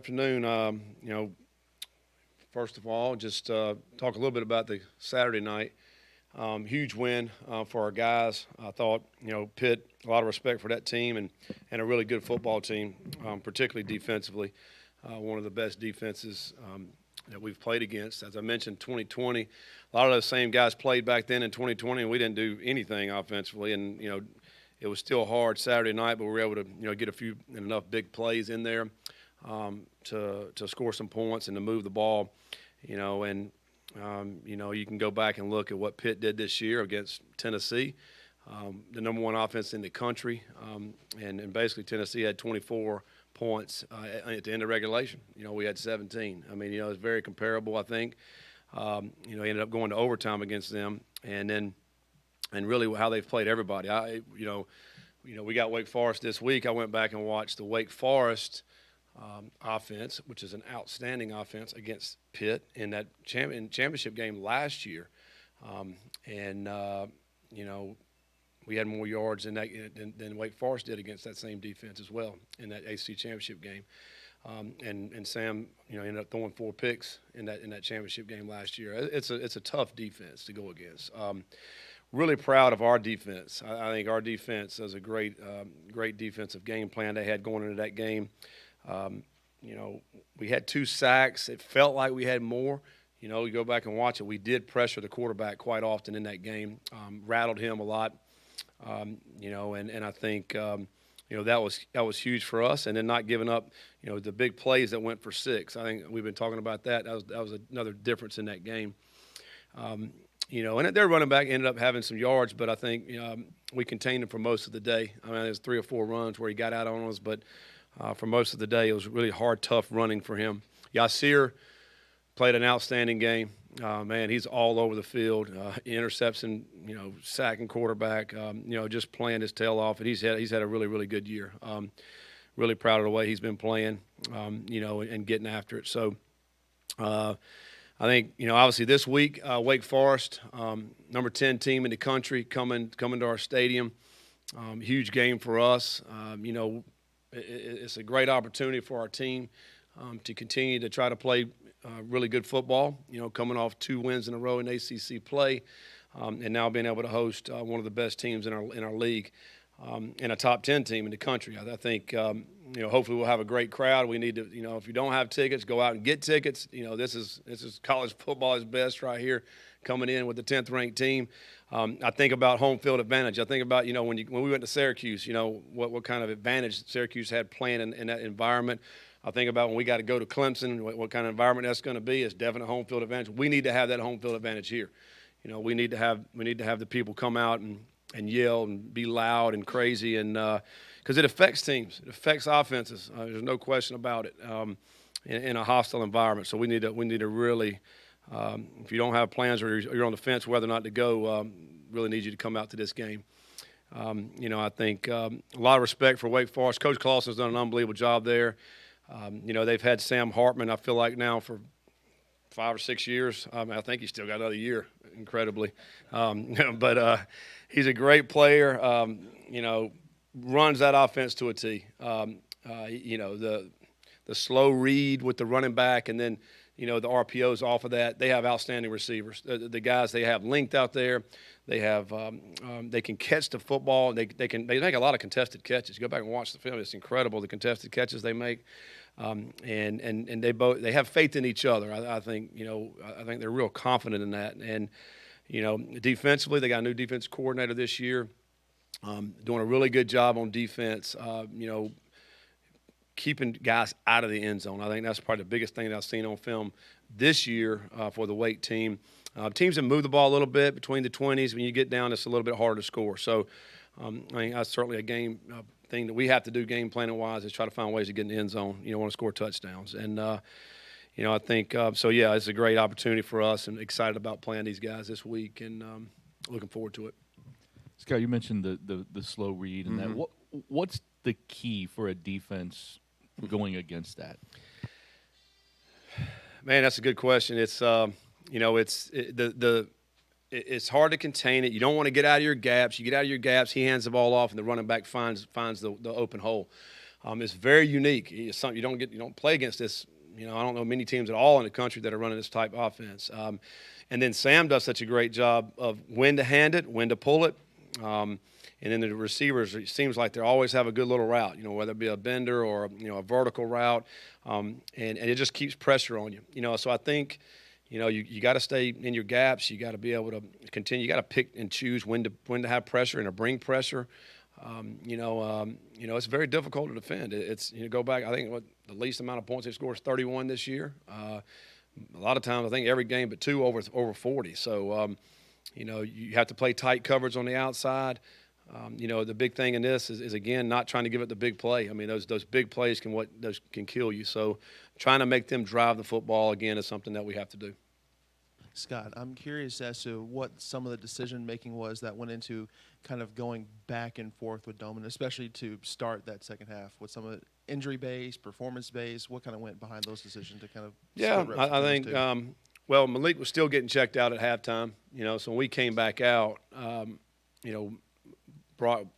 Afternoon. First of all, just talk a little bit about the Saturday night. Huge win for our guys. I thought, Pitt, a lot of respect for that team and a really good football team, particularly defensively. One of the best defenses that we've played against. As I mentioned, 2020, a lot of those same guys played back then in 2020, and we didn't do anything offensively. And, it was still hard Saturday night, but we were able to, get a few enough big plays in there to score some points and to move the ball, you can go back and look at what Pitt did this year against Tennessee, the number one offense in the country, and basically Tennessee had 24 points at the end of regulation. We had 17. I mean, it's very comparable, I think. Ended up going to overtime against them, and really how they've played everybody. We got Wake Forest this week. I went back and watched the Wake Forest offense, which is an outstanding offense against Pitt in that championship game last year. We had more yards than Wake Forest did against that same defense as well in that ACC championship game. And Sam, ended up throwing 4 picks in that championship game last year. It's a tough defense to go against. Really proud of our defense. I think our defense has a great defensive game plan they had going into that game. We had 2 sacks. It felt like we had more. You go back and watch it. We did pressure the quarterback quite often in that game, rattled him a lot. And I think that was huge for us. And then not giving up, the big plays that went for 6. I think we've been talking about that. That was another difference in that game. And their running back ended up having some yards, but I think we contained him for most of the day. I mean, there's 3 or 4 runs where he got out on us, but for most of the day, it was really hard, tough running for him. Yasir played an outstanding game. He's all over the field. Interception, sacking quarterback, just playing his tail off. And he's had a really, really good year. Really proud of the way he's been playing, and getting after it. So I think, obviously this week, Wake Forest, number 10 team in the country, coming to our stadium. Huge game for us. It's a great opportunity for our team to continue to try to play really good football, coming off 2 wins in a row in ACC play, and now being able to host one of the best teams in our league, and a top 10 team in the country. I think, hopefully we'll have a great crowd. We need to, if you don't have tickets, go out and get tickets. This is college football is best right here, coming in with the 10th ranked team. I think about home field advantage. I think about, when we went to Syracuse, what kind of advantage Syracuse had playing in that environment. I think about when we got to go to Clemson, what kind of environment that's going to be. It's definite home field advantage. We need to have that home field advantage here. We need to have the people come out and yell and be loud and crazy, and because it affects teams, it affects offenses. There's no question about it. In a hostile environment, so we need to really. If you don't have plans or you're on the fence whether or not to go, really need you to come out to this game. I think a lot of respect for Wake Forest. Coach Clawson's done an unbelievable job there. They've had Sam Hartman, I feel like, now for 5 or 6 years. I think he's still got another year, incredibly. But he's a great player, runs that offense to a T. The slow read with the running back, and then, the RPOs off of that. They have outstanding receivers. The guys they have linked out there, they can catch the football. They make a lot of contested catches. Go back and watch the film. It's incredible, the contested catches they make. And they have faith in each other. I think they're real confident in that. And defensively, they got a new defense coordinator this year, doing a really good job on defense. Keeping guys out of the end zone. I think that's probably the biggest thing that I've seen on film this year for the Wake team. Teams that move the ball a little bit between the 20s. When you get down, it's a little bit harder to score. So I think that's certainly a game thing that we have to do game planning wise, is try to find ways to get in the end zone. Want to score touchdowns. And I think it's a great opportunity for us, and excited about playing these guys this week, and looking forward to it. Scott, you mentioned the slow read and that. What's the key for a defense going against that? Man, that's a good question. It's it's hard to contain it. You don't want to get out of your gaps. You get out of your gaps, he hands the ball off, and the running back finds the open hole. It's very unique. It's something you don't play against this. I don't know many teams at all in the country that are running this type of offense. And then Sam does such a great job of when to hand it, when to pull it. And then the receivers, it seems like they always have a good little route, whether it be a bender or, a vertical route. And it just keeps pressure on you. So I think, you got to stay in your gaps. You got to be able to continue. You got to pick and choose when to have pressure and to bring pressure. It's very difficult to defend. It's go back. I think the least amount of points they scored is 31 this year. A lot of times, I think every game but two over 40. So, you have to play tight coverage on the outside. The big thing in this is again not trying to give it the big play. I mean, those big plays can kill you. So, trying to make them drive the football again is something that we have to do. Scott, I'm curious as to what some of the decision-making was that went into kind of going back and forth with Doman, especially to start that second half. With some of it injury-based, performance-based, what kind of went behind those decisions to kind of Yeah, I think, Malik was still getting checked out at halftime. So when we came back out,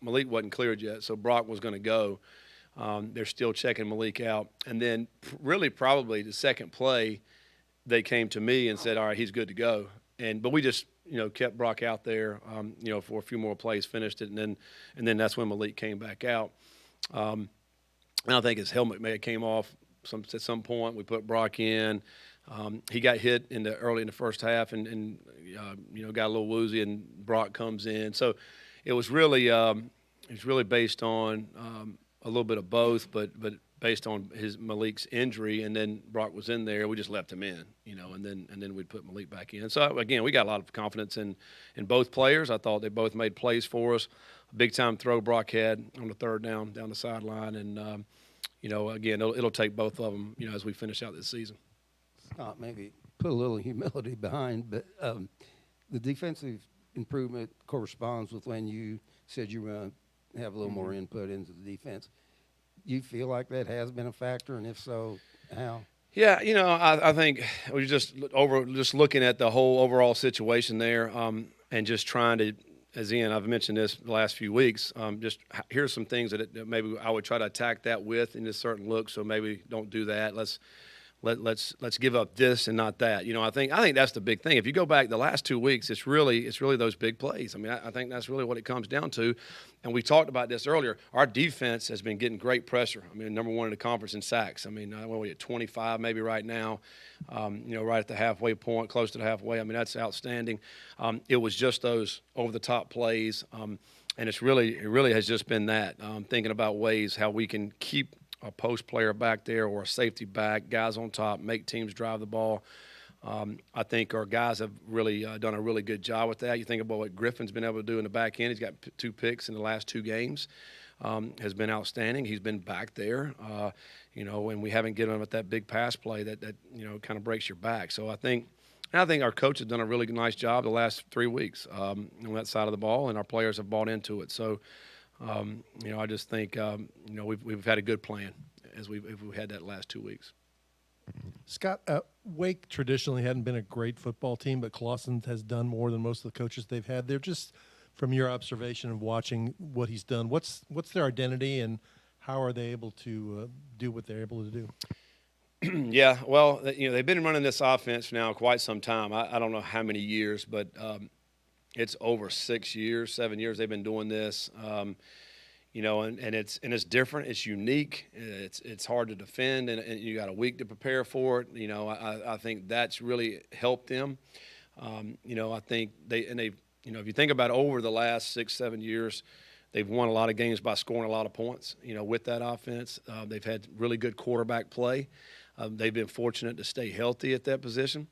Malik wasn't cleared yet, so Brock was going to go. They're still checking Malik out. And then really probably the second play, they came to me and said, all right, he's good to go. But we just, kept Brock out there, for a few more plays, finished it. And then that's when Malik came back out. And I think his helmet may have came off at some point. We put Brock in. He got hit early in the first half and got a little woozy, and Brock comes in. So it was really based on a little bit of both, but based on Malik's injury, and then Brock was in there, we just left him in, and then we'd put Malik back in. So again, we got a lot of confidence in both players. I thought they both made plays for us. A big time throw Brock had on the third down the sideline, and again, it'll take both of them, as we finish out this season. Scott, maybe put a little humility behind, but the defensive improvement corresponds with when you said you were going to have a little more input into the defense. You feel like that has been a factor, and if so, how? Yeah, I think we just looking at the whole overall situation there, and just trying to, as Ian, I've mentioned this the last few weeks. Just here's some things that maybe I would try to attack that with in this certain look. So maybe don't do that. Let's give up this and not that. I think that's the big thing. If you go back the last 2 weeks, it's really those big plays. I mean, I think that's really what it comes down to. And we talked about this earlier. Our defense has been getting great pressure. I mean, number one in the conference in sacks. I mean, we're at 25 maybe right now. Right at the halfway point, close to the halfway. I mean, that's outstanding. It was just those over the top plays, and it really has just been that. Thinking about ways how we can keep a post player back there or a safety back, guys on top, make teams drive the ball. I think our guys have really done a really good job with that. You think about what Griffin's been able to do in the back end. He's got 2 picks in the last 2 games. Has been outstanding. He's been back there, and we haven't given him at that big pass play that kind of breaks your back. So I think our coach has done a really nice job the last 3 weeks on that side of the ball, and our players have bought into it. So, I just think, we've had a good plan as we've had that last 2 weeks. Scott, Wake traditionally hadn't been a great football team, but Clawson has done more than most of the coaches they've had there. Just from your observation of watching what he's done, what's their identity, and how are they able to do what they're able to do? Yeah, well, they've been running this offense now quite some time. I don't know how many years, but it's over 6 years, 7 years they've been doing this. And it's different. It's unique. It's hard to defend, and you got a week to prepare for it. I think that's really helped them. I think if you think about over the last 6-7 years, they've won a lot of games by scoring a lot of points. With that offense, they've had really good quarterback play. They've been fortunate to stay healthy at that position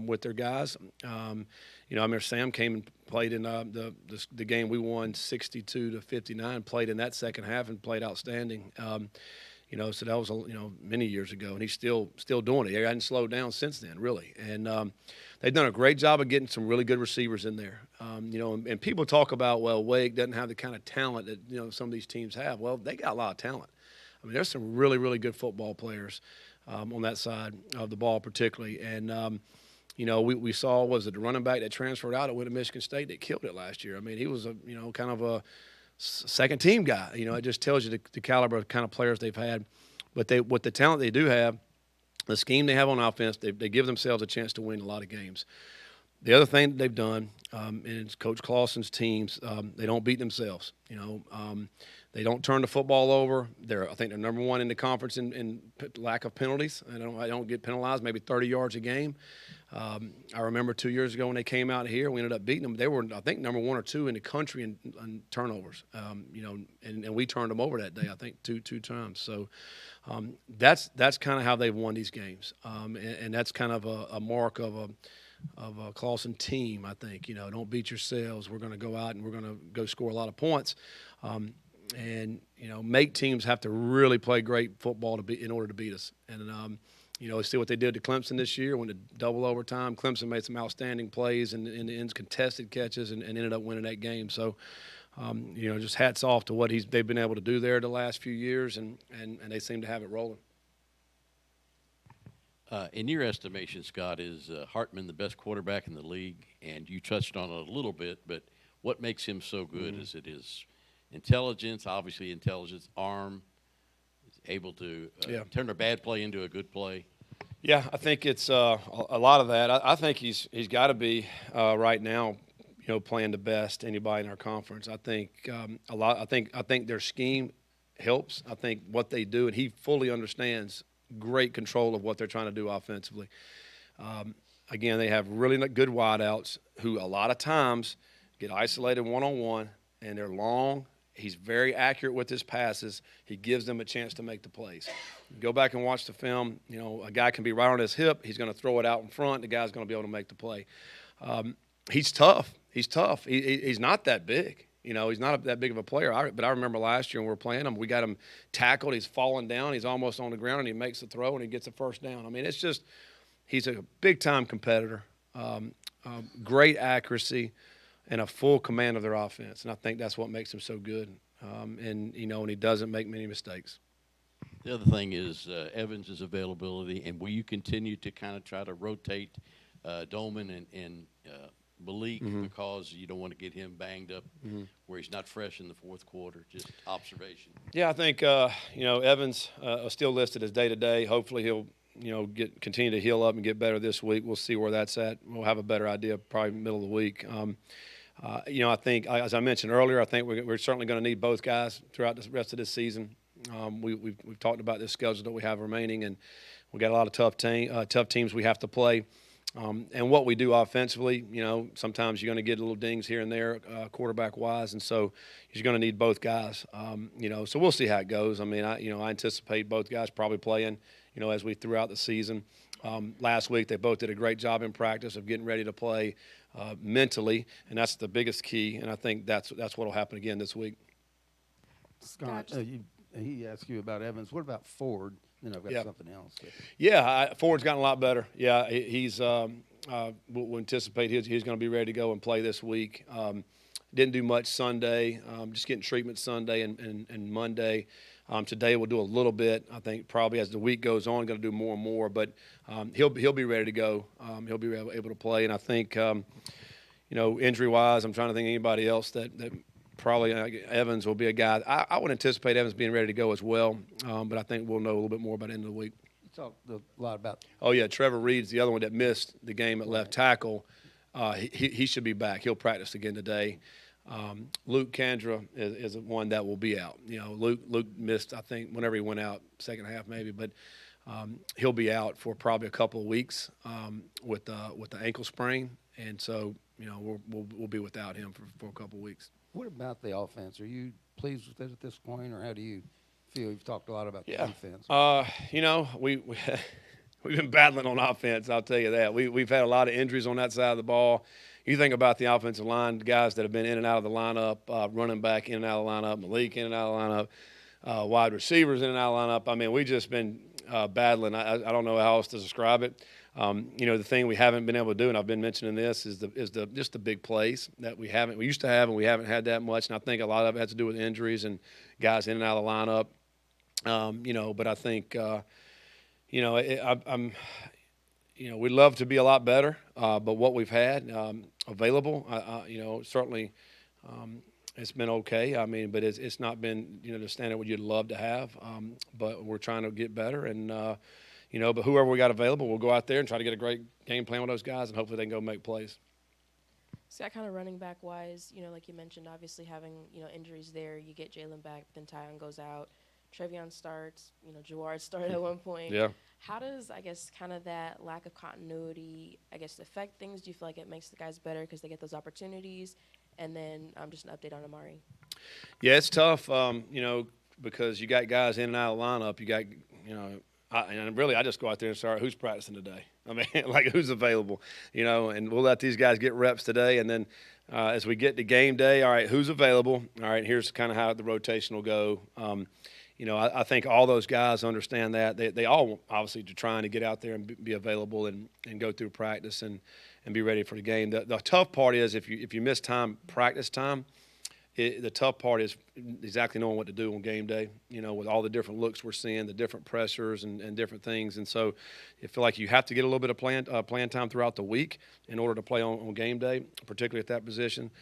with their guys. I remember Sam came and played in the game we won 62-59, played in that second half and played outstanding. So that was many years ago, and he's still doing it. He hasn't slowed down since then, really. And they've done a great job of getting some really good receivers in there. And people talk about, well, Wake doesn't have the kind of talent that some of these teams have. Well, they got a lot of talent. I mean, there's some really, really good football players on that side of the ball, particularly. And we saw, was it the running back that transferred out and went to Michigan State that killed it last year? I mean, he was kind of second team guy. It just tells you the caliber of kind of players they've had. But with the talent they do have, the scheme they have on offense, they give themselves a chance to win a lot of games. The other thing that they've done, and it's Coach Clawson's teams, they don't beat themselves. They don't turn the football over. I think they're number one in the conference in lack of penalties. I don't get penalized, maybe 30 yards a game. I remember 2 years ago when they came out here, we ended up beating them. They were, I think, number 1 or 2 in the country in turnovers. And we turned them over that day, I think, two times. So that's kind of how they've won these games. And that's kind of a mark of a Clawson team, I think. Don't beat yourselves. We're going to go out and we're going to go score a lot of points. And make teams have to really play great football in order to beat us. And see what they did to Clemson this year. Went to double overtime. Clemson made some outstanding plays and in the ends contested catches and ended up winning that game. So, just hats off to what they've been able to do there the last few years, and they seem to have it rolling. In your estimation, Scott, is Hartman the best quarterback in the league? And you touched on it a little bit, but what makes him so good? Is it his intelligence, arm, is able to turn a bad play into a good play? Yeah, I think it's a lot of that. I think he's got to be right now, playing the best anybody in our conference. I think a lot. I think their scheme helps. I think what they do, and he fully understands great control of what they're trying to do offensively. Again, they have really good wideouts who a lot of times get isolated one-on-one, and they're long. He's very accurate with his passes. He gives them a chance to make the plays. Go back and watch the film. A guy can be right on his hip. He's going to throw it out in front. The guy's going to be able to make the play. He's tough. He's tough. He's not that big. He's not that big of a player. But I remember last year when we were playing him, we got him tackled. He's falling down. He's almost on the ground, and he makes the throw, and he gets a first down. I mean, it's just he's a big-time competitor, great accuracy, and a full command of their offense. And I think that's what makes him so good. And he doesn't make many mistakes. The other thing is Evans' availability, and will you continue to kind of try to rotate Dolman and Malik because you don't want to get him banged up where he's not fresh in the fourth quarter? Just observation. Yeah, I think Evans is still listed as day-to-day. Hopefully he'll continue to heal up and get better this week. We'll see where that's at. We'll have a better idea probably middle of the week. I think, as I mentioned earlier, I think we're certainly going to need both guys throughout the rest of this season. We've talked about this schedule that we have remaining, and we got a lot of tough teams we have to play. And what we do offensively, sometimes you're going to get little dings here and there, quarterback-wise, and so you're going to need both guys. So we'll see how it goes. I mean, I anticipate both guys probably playing, as we throughout the season. Last week they both did a great job in practice of getting ready to play mentally, and that's the biggest key. And I think that's what will happen again this week. Scott, he asked you about Evans. What about Ford? Then I've got something else. Yeah, Ford's gotten a lot better. Yeah, he's we'll anticipate he's going to be ready to go and play this week. Didn't do much Sunday, just getting treatment Sunday and Monday. Today we'll do a little bit. I think probably as the week goes on, going to do more and more. But he'll be ready to go. He'll be able to play. And I think, injury-wise, I'm trying to think of anybody else that probably Evans will be a guy. I would anticipate Evans being ready to go as well. But I think we'll know a little bit more by the end of the week. You talked a lot about. Oh, yeah, Trevor Reed's the other one that missed the game at left tackle. He should be back. He'll practice again today. Luke Kandra is one that will be out. Luke missed, I think, whenever he went out, second half maybe, but he'll be out for probably a couple of weeks with the ankle sprain, and so we'll be without him for a couple of weeks. What about the offense? Are you pleased with it at this point, or how do you feel? You've talked a lot about the defense. We've been battling on offense, I'll tell you that. We've had a lot of injuries on that side of the ball. You think about the offensive line, guys that have been in and out of the lineup, running back in and out of the lineup, Malik in and out of the lineup, wide receivers in and out of the lineup. I mean, we've just been battling. I don't know how else to describe it. The thing we haven't been able to do, and I've been mentioning this, is just the big plays that we used to have, and we haven't had that much. And I think a lot of it has to do with injuries and guys in and out of the lineup. But I think we'd love to be a lot better, but what we've had available, certainly it's been okay. I mean, but it's not been the standard what you'd love to have. But we're trying to get better, and but whoever we got available, we'll go out there and try to get a great game plan with those guys, and hopefully they can go make plays. Scott, kind of running back wise, like you mentioned, obviously having injuries there. You get Jalen back, but then Tyon goes out. Trevion starts. Jawar started at one point. Yeah. How does, I guess, kind of that lack of continuity, I guess, affect things? Do you feel like it makes the guys better because they get those opportunities? And then just an update on Amari. Yeah, it's tough, because you got guys in and out of the lineup. You got, and really I just go out there and start who's practicing today. I mean, like who's available, and we'll let these guys get reps today. And then as we get to game day, all right, who's available? All right, here's kind of how the rotation will go. I think all those guys understand that. They all obviously are trying to get out there and be available and go through practice and be ready for the game. The tough part is if you miss practice time, the tough part is exactly knowing what to do on game day, with all the different looks we're seeing, the different pressures and different things. And so I feel like you have to get a little bit of playing time throughout the week in order to play on game day, particularly at that position.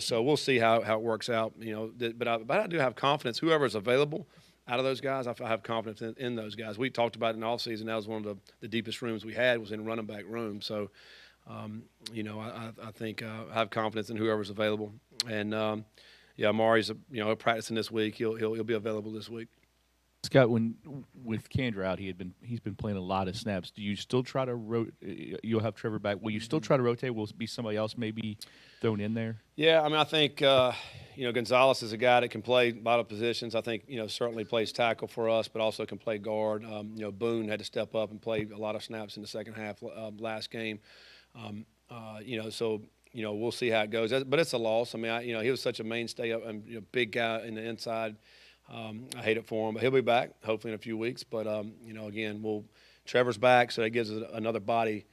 So we'll see how it works out, but I do have confidence. Whoever's available out of those guys, I have confidence in those guys. We talked about it in the offseason. That was one of the deepest rooms we had was in running back room. So, I think I have confidence in whoever's available. And, Amari's, practicing this week. He'll be available this week. Scott, with Kendra out, he's been playing a lot of snaps. Do you still try to rotate? You'll have Trevor back. Will you still try to rotate? Will it be somebody else maybe thrown in there? Yeah, I mean, I think Gonzalez is a guy that can play a lot of positions. I think certainly plays tackle for us, but also can play guard. Boone had to step up and play a lot of snaps in the second half last game. So we'll see how it goes. But it's a loss. I mean, he was such a mainstay and big guy in the inside. I hate it for him, but he'll be back hopefully in a few weeks. But again, Trevor's back, so that gives us another body.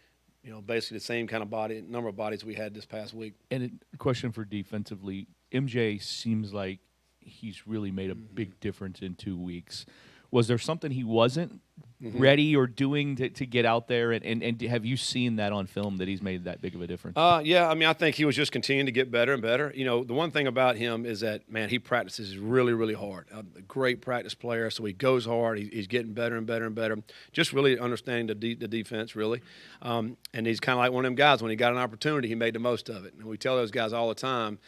Basically the same kind of number of bodies we had this past week. And a question for defensively, MJ seems like he's really made a big difference in 2 weeks. Was there something he wasn't ready or doing to get out there? And have you seen that on film that he's made that big of a difference? Yeah, I mean, I think he was just continuing to get better and better. The one thing about him is that, man, he practices really, really hard. A great practice player, so he goes hard. He's getting better and better and better. Just really understanding the defense, really. And he's kind of like one of them guys, when he got an opportunity, he made the most of it. And we tell those guys all the time,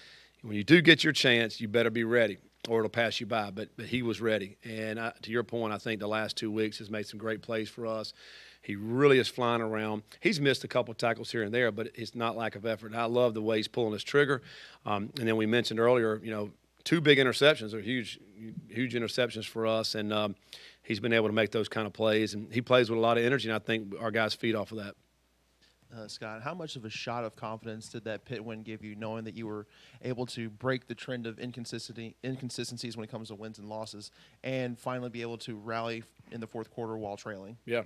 when you do get your chance, you better be ready, or it'll pass you by. But he was ready. And to your point, I think the last 2 weeks has made some great plays for us. He really is flying around. He's missed a couple tackles here and there, but it's not lack of effort. And I love the way he's pulling his trigger. And then we mentioned earlier, 2 big interceptions are huge interceptions for us. And he's been able to make those kind of plays. And he plays with a lot of energy, and I think our guys feed off of that. Scott, how much of a shot of confidence did that Pitt win give you, knowing that you were able to break the trend of inconsistencies when it comes to wins and losses, and finally be able to rally in the fourth quarter while trailing? Yeah,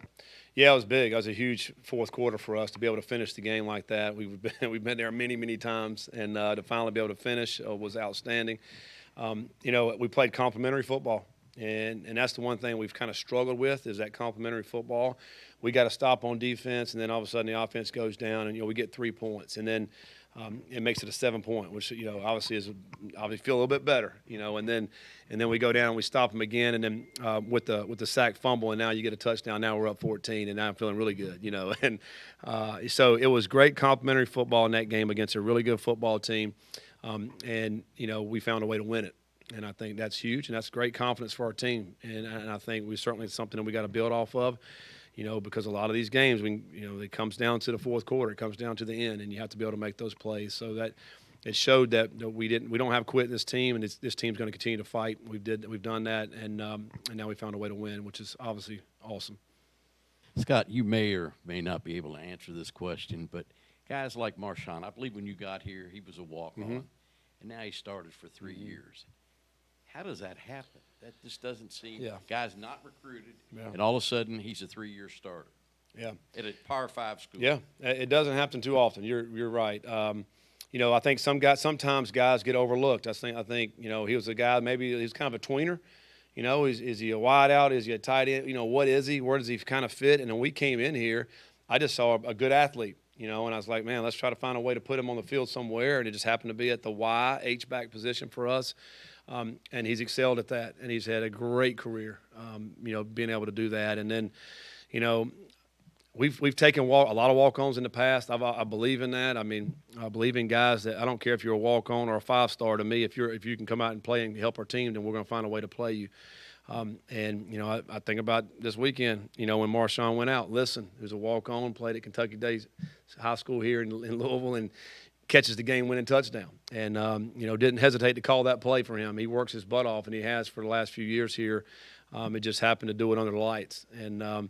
it was big. It was a huge fourth quarter for us to be able to finish the game like that. We've been there many, many times, and to finally be able to finish was outstanding. We played complementary football. And that's the one thing we've kind of struggled with is that complementary football. We got to stop on defense, and then all of a sudden the offense goes down, and we get 3 points, and then it makes it a 7-point, which obviously feel a little bit better, and then we go down and we stop them again, and then with the sack fumble, and now you get a touchdown. Now we're up 14, and now I'm feeling really good, and so it was great complementary football in that game against a really good football team, and we found a way to win it. And I think that's huge, and that's great confidence for our team. And I think we certainly it's something that we got to build off of, because a lot of these games, it comes down to the fourth quarter, it comes down to the end, and you have to be able to make those plays. So that it showed that we don't have quit in this team, and this team's going to continue to fight. We've done that, and now we found a way to win, which is obviously awesome. Scott, you may or may not be able to answer this question, but guys like Marshawn, I believe when you got here, he was a walk-on, and now he started for 3 years. How does that happen? That just doesn't seem. Yeah. Guy's not recruited, Yeah. and all of a sudden he's a 3-year starter. Yeah. At a Power 5 school. Yeah, it doesn't happen too often. You're right. I think sometimes guys get overlooked. I think he was a guy, maybe he's kind of a tweener. Is he a wide out? Is he a tight end? What is he? Where does he kind of fit? And when we came in here, I just saw a good athlete. you know, and I was like, man, let's try to find a way to put him on the field somewhere. And it just happened to be at the Y, H-back position for us. And he's excelled at that. And he's had a great career, you know, being able to do that. And then, you know, we've taken a lot of walk-ons in the past. I believe in that. I mean, I believe in guys that I don't care if you're a walk-on or a five-star to me. If you can come out and play and help our team, then we're going to find a way to play you. And, you know, I think about this weekend, you know, when Marshawn went out. Listen, he was a walk-on, played at Kentucky Days High School here in Louisville, and catches the game-winning touchdown. And, you know, didn't hesitate to call that play for him. He works his butt off, and he has for the last few years here. It just happened to do it under the lights. And,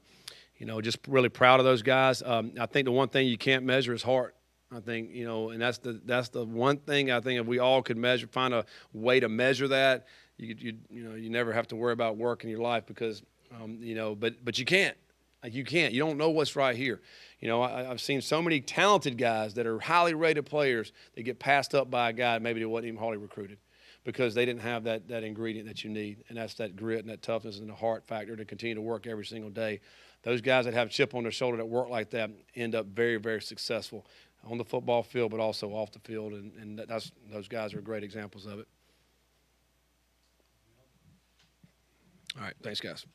you know, just really proud of those guys. I think the one thing you can't measure is heart. I think, you know, and that's the one thing I think if we all could measure, find a way to measure that, you know, you never have to worry about work in your life because, you know, but you can't. Like you can't. You don't know what's right here. You know, I've seen so many talented guys that are highly rated players that get passed up by a guy maybe that wasn't even hardly recruited because they didn't have that ingredient that you need, and that's that grit and that toughness and the heart factor to continue to work every single day. Those guys that have a chip on their shoulder that work like that end up very, very successful on the football field but also off the field, and those guys are great examples of it. All right, thanks, guys.